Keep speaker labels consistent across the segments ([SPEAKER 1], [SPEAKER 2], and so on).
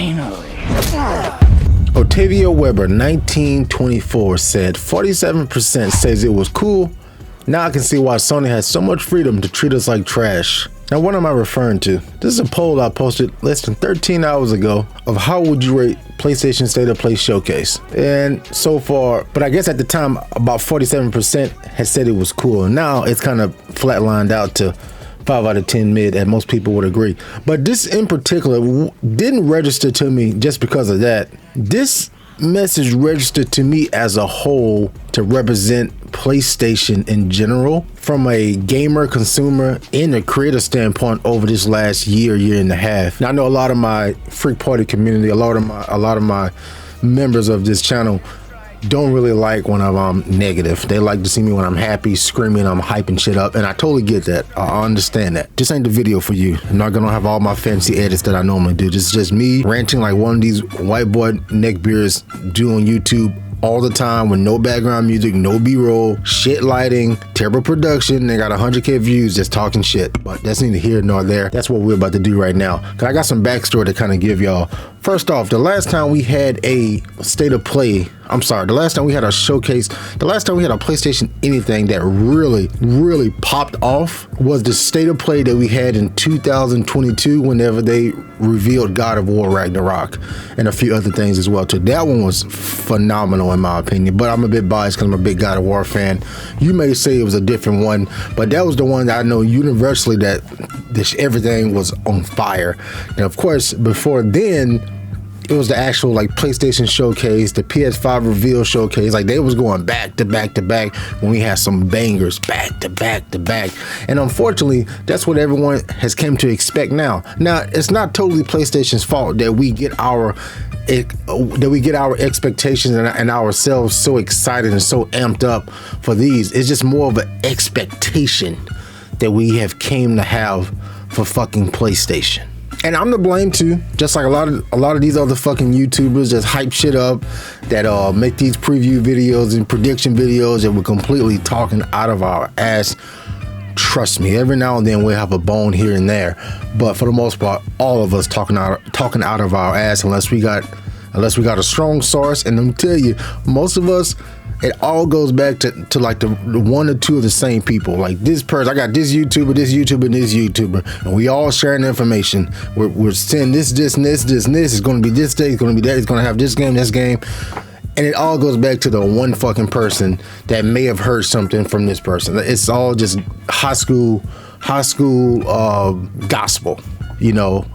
[SPEAKER 1] Finally.
[SPEAKER 2] Otavio Weber 1924 said 47% says it was cool. Now I can see why Sony has so much freedom to treat us like trash. Now what am I referring to? This is a poll I posted less than 13 hours ago of how would you rate PlayStation State of Play Showcase. And so far, but I guess at the time about 47% had said it was cool. Now it's kind of flatlined out to 5 out of 10 mid, and most people would agree. But this in particular didn't register to me just because of that. This message registered to me as a whole to represent PlayStation in general from a gamer, consumer, and a creator standpoint over this last year and a half. Now I know a lot of my Freak Party community, a lot of my members of this channel don't really like when I'm negative. They like to see me when I'm happy, screaming, I'm hyping shit up, and I totally get that. I understand that. This ain't the video for you. I'm not gonna have all my fancy edits that I normally do. This is just me ranting like one of these white boy neckbeards do on YouTube all the time with no background music, no b-roll, shit lighting, terrible production. They got 100K views just talking shit, but that's neither here nor there. That's what we're about to do right now. Cause I got some backstory to kind of give y'all. First off, the last time we had a state of play, the last time we had a showcase, the last time we had a PlayStation anything that really popped off was the state of play that we had in 2022 whenever they revealed God of War Ragnarok and a few other things as well too. That one was phenomenal in my opinion, but I'm a bit biased because I'm a big God of War fan. You may say it was a different one, but that was the one that I know universally that everything was on fire. And of course, before then, it was the actual like PlayStation showcase, the PS5 reveal showcase. Like they was going back to back to back when we had some bangers back to back to back. And unfortunately, that's what everyone has come to expect now. Now, it's not totally PlayStation's fault that we get our expectations and ourselves so excited and so amped up for these. It's just more of an expectation that we have came to have for fucking PlayStation. And I'm to blame too, just like a lot of these other fucking YouTubers just hype shit up, that make these preview videos and prediction videos that we're completely talking out of our ass. Trust me, every now and then we'll have a bone here and there, but for the most part, all of us talking out of our ass unless we got a strong source. And let me tell you, most of us, it all goes back to like the one or two of the same people. Like this person, I got this YouTuber, and this YouTuber, and we all sharing information. We're saying this, and this. It's going to be this day. It's going to be that. It's going to have this game. And it all goes back to the one fucking person that may have heard something from this person. It's all just high school gospel, you know.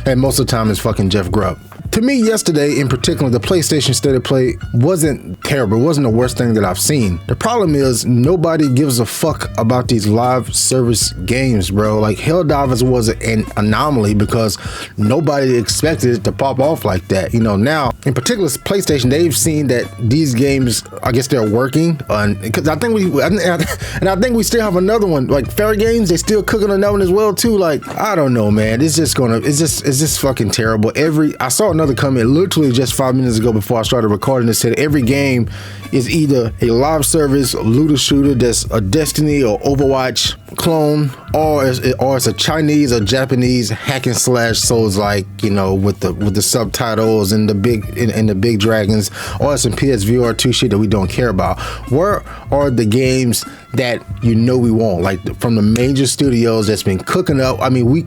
[SPEAKER 2] And most of the time it's fucking Jeff Grubb. To me, yesterday in particular, the PlayStation State of Play wasn't terrible. It wasn't the worst thing that I've seen. The problem is nobody gives a fuck about these live service games, bro. Like Helldivers was an anomaly because nobody expected it to pop off like that. You know, now in particular PlayStation, they've seen that these games, I guess they're working. Because I think we still have another one, like Fair Games. They still cooking on that one as well too. Like I don't know, man. It's just fucking terrible. I saw another comment literally just 5 minutes ago before I started recording this, said every game is either a live service looter shooter that's a Destiny or Overwatch clone, or it's a Chinese or Japanese hack and slash Souls, like, you know, with the subtitles and the big dragons, or it's some PSVR 2 shit that we don't care about. Where are the games that you know we want, like from the major studios that's been cooking up? I mean, we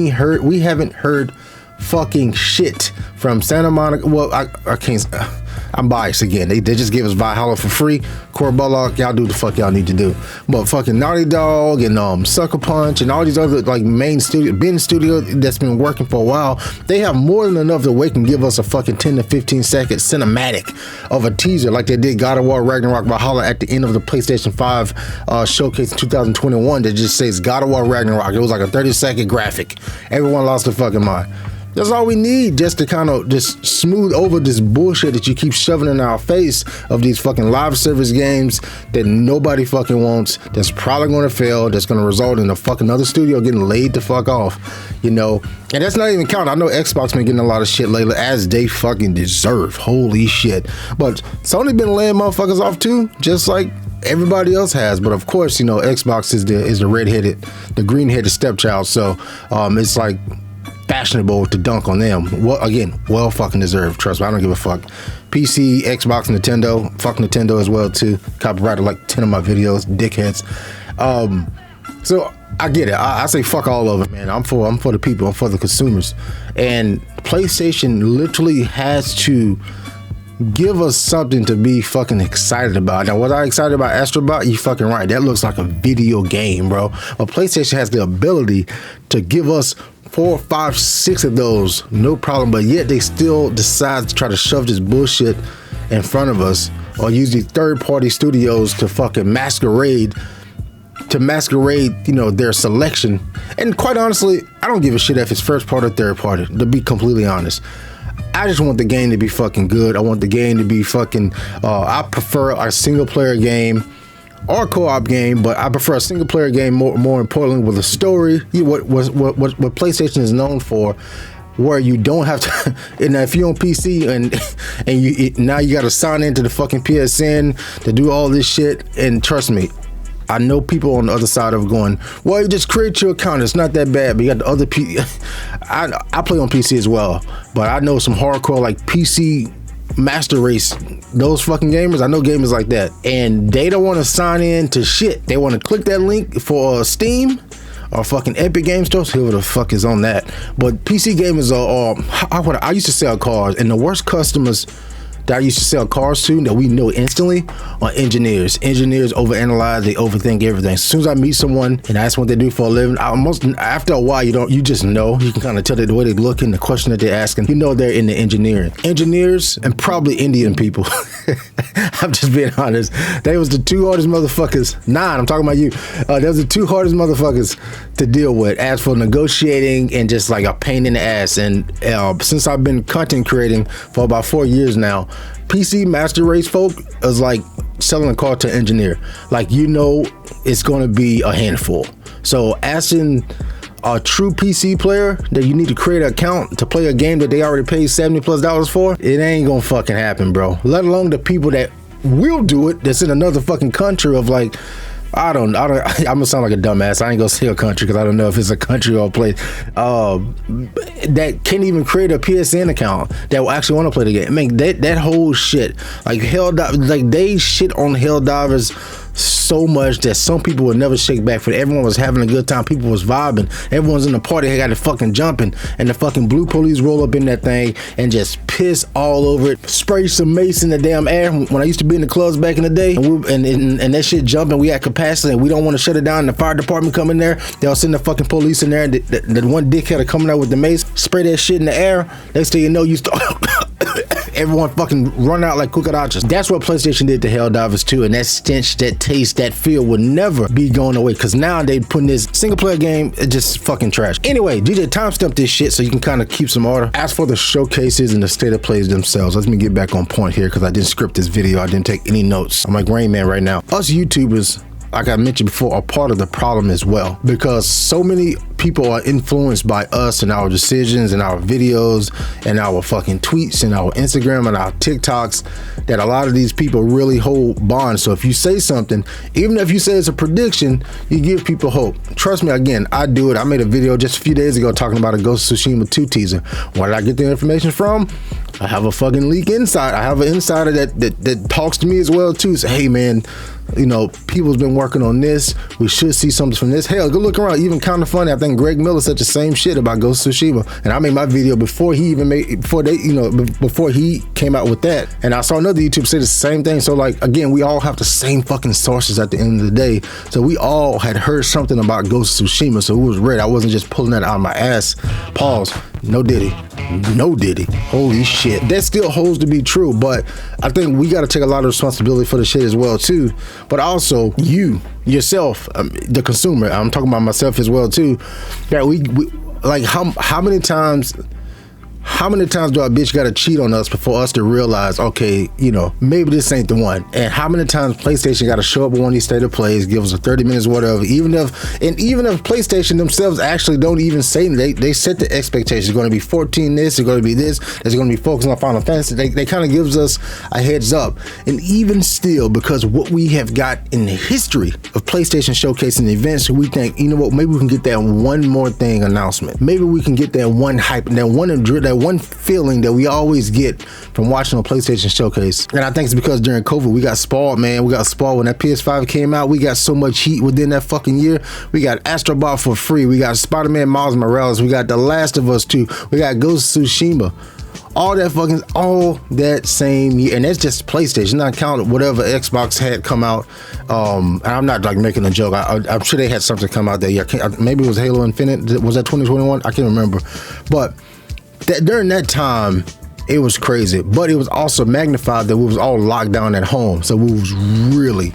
[SPEAKER 2] haven't heard fucking shit from Santa Monica. Well, I can't. I'm biased again. They just gave us Valhalla for free. Core Bullock, y'all do the fuck y'all need to do. But fucking Naughty Dog and Sucker Punch and all these other like main studio that's been working for a while, they have more than enough that they can give us a fucking 10 to 15 second cinematic of a teaser like they did God of War Ragnarok Valhalla at the end of the PlayStation 5 showcase in 2021 that just says God of War Ragnarok. It was like a 30-second graphic. Everyone lost their fucking mind. That's all we need, just to kind of just smooth over this bullshit that you keep shoving in our face of these fucking live service games that nobody fucking wants, that's probably going to fail, that's going to result in a fucking other studio getting laid the fuck off, you know. And that's not even counting. I know Xbox been getting a lot of shit lately, as they fucking deserve. Holy shit. But Sony been laying motherfuckers off too, just like everybody else has. But of course, you know, Xbox is the green-headed stepchild. So it's like fashionable to dunk on them. Well, again, well fucking deserved. Trust me, I don't give a fuck. PC, Xbox, Nintendo, fuck Nintendo as well too. Copyrighted like 10 of my videos, dickheads. So I get it. I say fuck all of it, man. I'm for the people. I'm for the consumers. And PlayStation literally has to give us something to be fucking excited about. Now, was I excited about Astrobot? You fucking right. That looks like a video game, bro. But PlayStation has the ability to give us 4, 5, 6 of those, no problem. But yet they still decide to try to shove this bullshit in front of us, or use these third-party studios to fucking masquerade, you know, their selection. And quite honestly, I don't give a shit if it's first party or third party, to be completely honest. I just want the game to be fucking good. I want the game to be fucking, I prefer a single player game or a co-op game, but I prefer a single player game more importantly with a story. What PlayStation is known for, where you don't have to, and if you're on PC and now you got to sign into the fucking PSN to do all this shit. And trust me, I know people on the other side of going, well, you just create your account, it's not that bad. But you got the other I play on PC as well, but I know some hardcore like PC master race, those fucking gamers. I know gamers like that, and they don't want to sign in to shit. They want to click that link for Steam or fucking Epic Game Stores, whoever the fuck is on that. But PC gamers are, I used to sell cars, and the worst customers that I used to sell cars to that we know instantly are engineers. Engineers overanalyze, they overthink everything. As soon as I meet someone and ask what they do for a living, after a while you just know. You can kind of tell the way they look and the question that they're asking. You know they're in the engineering. Engineers and probably Indian people. I'm just being honest. They was the two hardest motherfuckers. I'm talking about you. They was the two hardest motherfuckers to deal with as for negotiating and just like a pain in the ass. And since I've been content creating for about 4 years now, PC master race folk is like selling a car to an engineer. Like, you know, it's going to be a handful. So asking a true PC player that you need to create an account to play a game that they already paid $70+ for, it ain't gonna fucking happen, bro. Let alone the people that will do it, that's in another fucking country of like, I'm gonna sound like a dumbass. I ain't gonna say a country because I don't know if it's a country or a place that can't even create a PSN account that will actually want to play the game. I mean, that whole shit, like they shit on Helldivers so much that some people would never shake back for it. Everyone was having a good time. People was vibing. Everyone's in the party. They got it fucking jumping, and the fucking blue police roll up in that thing and just piss all over it. Spray some mace in the damn air. When I used to be in the clubs back in the day, and that shit jumping, we at capacity, and we don't want to shut it down. The fire department come in there. They'll send the fucking police in there, and the one dickhead coming out with the mace, spray that shit in the air. Next thing you know, you start. Everyone fucking run out like cucarachas. That's what PlayStation did to Helldivers too, and that stench, that taste, that feel will never be going away, because now they putting this single player game just fucking trash. Anyway, DJ, timestamp this shit so you can kind of keep some order. As for the showcases and the state of plays themselves, let me get back on point here because I didn't script this video. I didn't take any notes. I'm like Rain Man right now. Us YouTubers, like I mentioned before, are part of the problem as well, because so many people are influenced by us and our decisions and our videos and our fucking tweets and our Instagram and our TikToks, that a lot of these people really hold bonds. So if you say something, even if you say it's a prediction, you give people hope. Trust me, again, I do it. I made a video just a few days ago talking about a Ghost of Tsushima 2 teaser. Where did I get the information from? I have a fucking leak inside. I have an insider that talks to me as well too. So, hey man, you know, people's been working on this. We should see something from this. Hell, go look around. Even kind of funny, I think Greg Miller said the same shit about Ghost of Tsushima, and I made my video before he even before he came out with that. And I saw another YouTube say the same thing. So like, again, we all have the same fucking sources at the end of the day. So we all had heard something about Ghost of Tsushima, so it was read. I wasn't just pulling that out of my ass. Pause. No diddy. Holy shit. That still holds to be true, but I think we got to take a lot of responsibility for the shit as well too. But also you yourself, the consumer, I'm talking about myself as well too, that we like how many times how many times do our bitch gotta cheat on us before us to realize, okay, you know, maybe this ain't the one? And how many times PlayStation gotta show up with one of these state of plays, give us a 30 minutes, whatever, even if PlayStation themselves actually don't even say, they set the expectations. It's gonna be 14 this, it's gonna be this, it's gonna be focusing on Final Fantasy. They kind of gives us a heads up. And even still, because what we have got in the history of PlayStation showcasing events, we think, you know what, maybe we can get that one more thing announcement. Maybe we can get that one hype, that one feeling that we always get from watching a PlayStation showcase. And I think it's because during COVID, we got spoiled, man. We got spoiled when that PS5 came out. We got so much heat within that fucking year. We got Astro Bot for free. We got Spider-Man Miles Morales. We got The Last of Us 2. We got Ghost of Tsushima. All that same year, and that's just PlayStation, not counting whatever Xbox had come out. And I'm not like making a joke. I'm sure they had something come out that year. Maybe it was Halo Infinite. Was that 2021? I can't remember. But during that time, it was crazy. But it was also magnified that we was all locked down at home, so we was really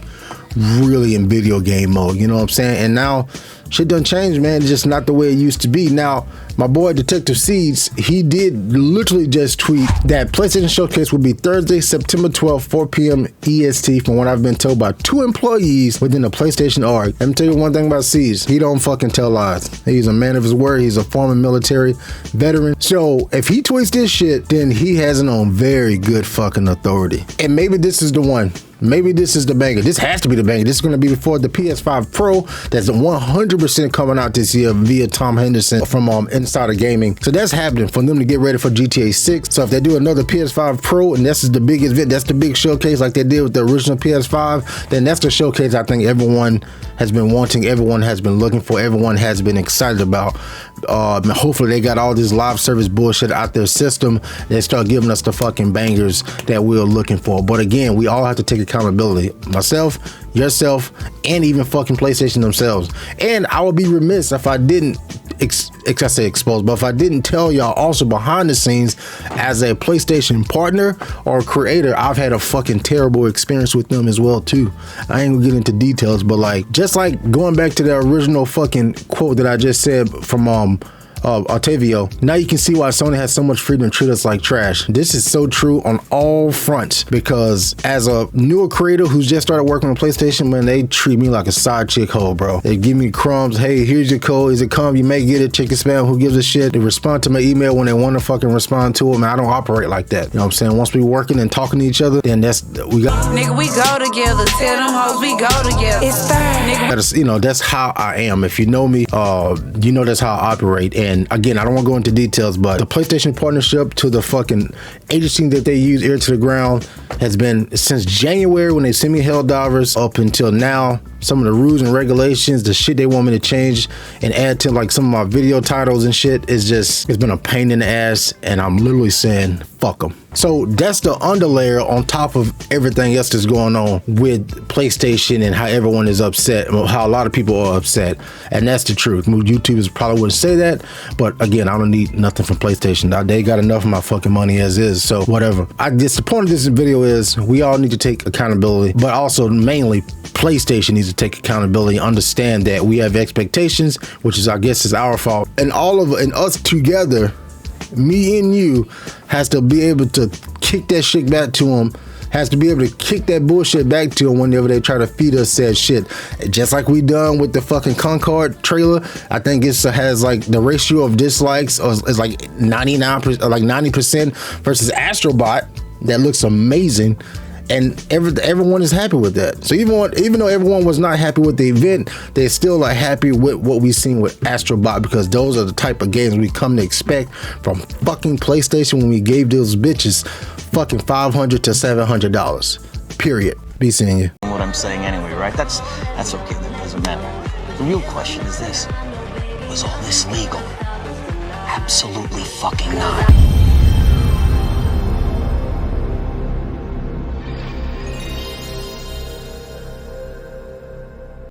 [SPEAKER 2] in video game mode. You know what I'm saying? And now shit done changed, man. It's just not the way it used to be. Now, my boy Detective Seeds, he did literally just tweet that PlayStation Showcase will be Thursday, September 12th, 4 p.m. EST, from what I've been told by 2 employees within the PlayStation org. Let me tell you one thing about Seeds. He don't fucking tell lies. He's a man of his word. He's a former military veteran. So if he tweets this shit, then he has it on very good fucking authority. And maybe this is the one. Maybe this is the banger. This has to be the banger. This is going to be before the PS5 Pro. That's 100% coming out this year via Tom Henderson from Insider Gaming. So that's happening for them to get ready for GTA 6. So if they do another PS5 Pro, and this is the biggest event, that's the big showcase like they did with the original PS5, then that's the showcase I think everyone has been wanting, everyone has been looking for, everyone has been excited about. Hopefully they got all this live service bullshit out their system. They start giving us the fucking bangers that we're looking for. But again, we all have to take accountability. Myself, yourself, and even fucking PlayStation themselves. And I would be remiss if I didn't expose, but if I didn't tell y'all also behind the scenes, as a PlayStation partner or creator, I've had a fucking terrible experience with them as well too. I ain't gonna get into details, but like, just like going back to the original fucking quote that I just said from Octavio, now you can see why Sony has so much freedom to treat us like trash. This is so true on all fronts, because as a newer creator who's just started working on PlayStation, man, they treat me like a side chick hoe, bro. They give me crumbs. Hey, here's your code. Is it come? You may get it. Check your spam. Who gives a shit? They respond to my email when they want to fucking respond to it. Man, I don't operate like that. You know what I'm saying? Once we working and talking to each other, then we got. Nigga, we go together. Tell them hoes we go together. It's third. You know, that's how I am. If you know me, you know that's how I operate. And again, I don't want to go into details, but the PlayStation partnership to the fucking agency that they use, ear to the ground, has been since January when they sent me Helldivers up until now. Some of the rules and regulations, the shit they want me to change and add to like some of my video titles and shit, is just, it's been a pain in the ass, and I'm literally saying fuck them. So that's the underlayer on top of everything else that's going on with PlayStation and how everyone is upset, how a lot of people are upset, and that's the truth. YouTubers probably wouldn't say that, but again, I don't need nothing from PlayStation. They got enough of my fucking money as is, so whatever. The point of this video is we all need to take accountability, but also mainly PlayStation needs to take accountability, understand that we have expectations, which is, I guess, is our fault, and us together, me and you, has to be able to kick that shit back to them, has to be able to kick that bullshit back to them whenever they try to feed us said shit. Just like we done with the fucking Concord trailer. I think it has like the ratio of dislikes is like 99%, like 90% versus Astrobot that looks amazing. And everyone is happy with that. So even though everyone was not happy with the event, they're still like happy with what we've seen with Astrobot, because those are the type of games we come to expect from fucking PlayStation when we gave those bitches fucking $500 to $700. Period. Be seeing you.
[SPEAKER 1] What I'm saying anyway, right? That's okay. That doesn't matter. The real question is this: was all this legal? Absolutely fucking not.